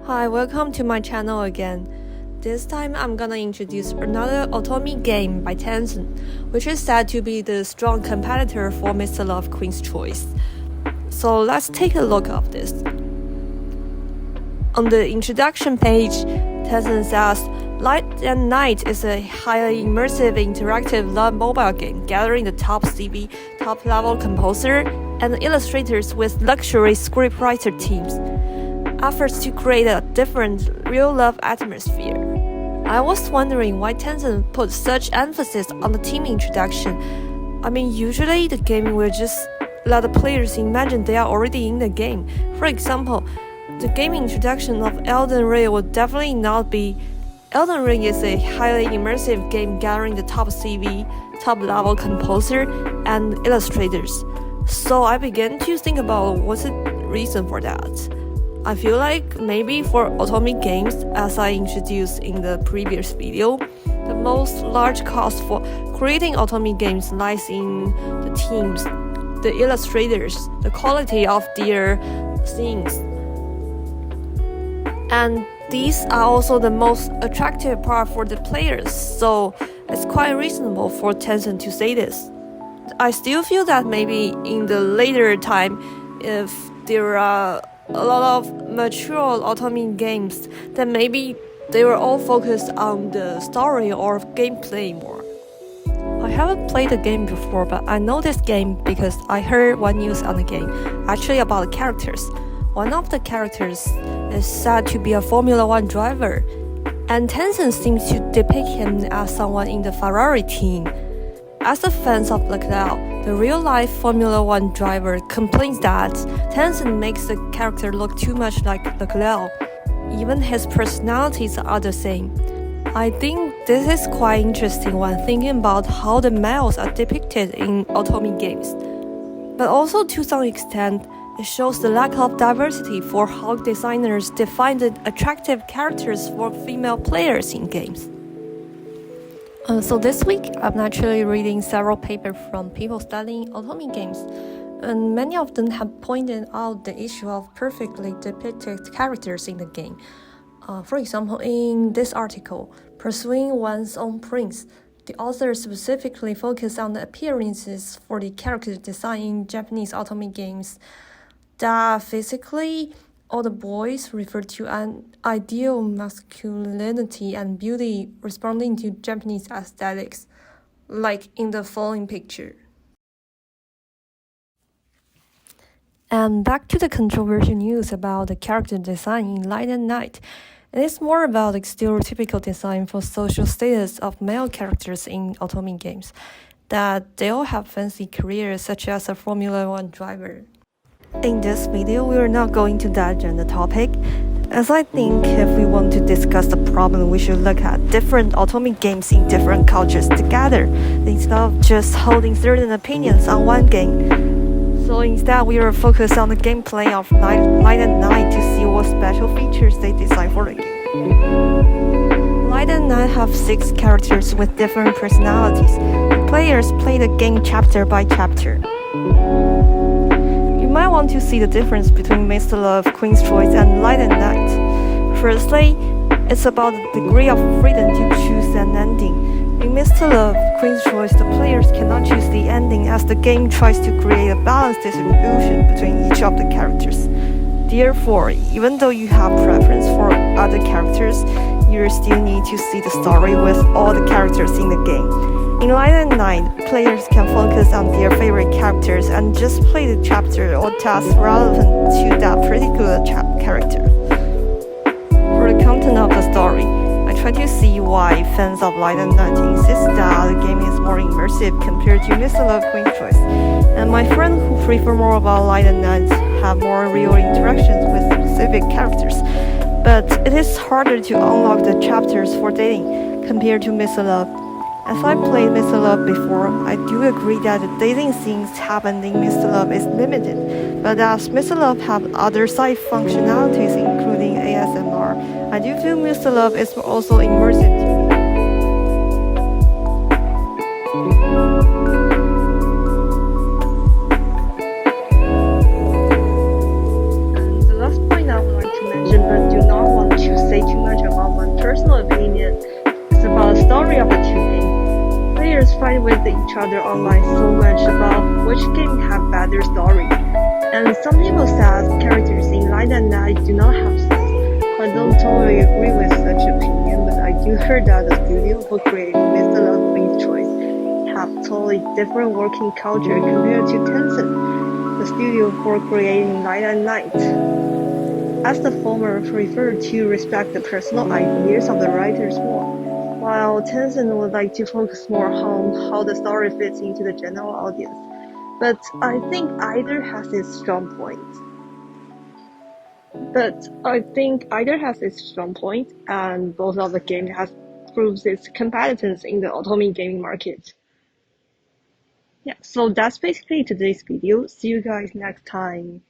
Hi, welcome to my channel again. This time I'm gonna introduce another Otome game by Tencent, which is said to be the strong competitor for Mr. Love Queen's Choice. So let's take a look at this. On the introduction page, Tencent says, Light and Night is a highly immersive interactive love mobile game gathering the top CV, top-level composer, and illustrators with luxury scriptwriter teams. Efforts to create a different real-love atmosphere. I was wondering why Tencent put such emphasis on the team introduction. I mean, usually the game will just let the players imagine they are already in the game. For example, the game introduction of Elden Ring would definitely not be. Elden Ring is a highly immersive game gathering the top CV, top-level composer, and illustrators. So I began to think about what's the reason for that. I feel like maybe for Otome games, as I introduced in the previous video, the most large cost for creating Otome games lies in the teams, the illustrators, the quality of their scenes. And these are also the most attractive part for the players, so it's quite reasonable for Tencent to say this. I still feel that maybe in the later time, if there are a lot of mature Otome games, then maybe they were all focused on the story or gameplay more. I haven't played the game before, but I know this game because I heard one news on the game, actually about the characters. One of the characters is said to be a Formula 1 driver, and Tencent seems to depict him as someone in the Ferrari team. As the fans of Leclerc, the real-life Formula 1 driver complains that Tencent makes the character look too much like Leclerc. Even his personalities are the same. I think this is quite interesting when thinking about how the males are depicted in Otome games. But also to some extent, it shows the lack of diversity for how designers define the attractive characters for female players in games. So this week, I'm actually reading several papers from people studying Otome games, and many of them have pointed out the issue of perfectly depicted characters in the game. For example, in this article, Pursuing One's Own Prince, the author specifically focused on the appearances for the character design in Japanese Otome games, that physically all the boys refer to an ideal masculinity and beauty responding to Japanese aesthetics, like in the following picture. And back to the controversial news about the character design in Light and Night. It is more about the stereotypical design for social status of male characters in Otome games, that they all have fancy careers such as a Formula 1 driver. In this video, we are not going to dive on the topic, as I think if we want to discuss the problem, we should look at different Otome games in different cultures together, instead of just holding certain opinions on one game. So instead, we are focused on the gameplay of Light and Night to see what special features they design for the game. Light and Night have 6 characters with different personalities. The players play the game chapter by chapter. You might want to see the difference between Mr. Love, Queen's Choice, and Light and Night. Firstly, it's about the degree of freedom to choose an ending. In Mr. Love, Queen's Choice, the players cannot choose the ending as the game tries to create a balanced distribution between each of the characters. Therefore, even though you have preference for other characters, you still need to see the story with all the characters in the game. In Light and Night, players can focus on their favorite characters and just play the chapter or task relevant to that particular character. For the content of the story, I try to see why fans of Light and Night insist that the game is more immersive compared to Mr. Love Queen's Choice, and my friends who prefer more about Light and Night have more real interactions with specific characters. But it is harder to unlock the chapters for dating compared to Mr. Love. As I played Mr. Love before, I do agree that the dating scenes happened in Mr. Love is limited, but as Mr. Love have other side functionalities including ASMR, I do feel Mr. Love is also immersive to me. And the last point I would like to mention, but do not want fight with each other online so much about which game have better story. And some people say characters in Light and Night do not have sense. I don't totally agree with such opinion, but I do heard that the studio who created Mr. Lovely's Choice have totally different working culture compared to Tencent, the studio for creating Light and Night. As the former prefer to respect the personal ideas of the writers more, while Tencent would like to focus more on how the story fits into the general audience. But I think either has its strong point. And both of the games has proved its competence in the Otome gaming market. Yeah, so that's basically today's video. See you guys next time.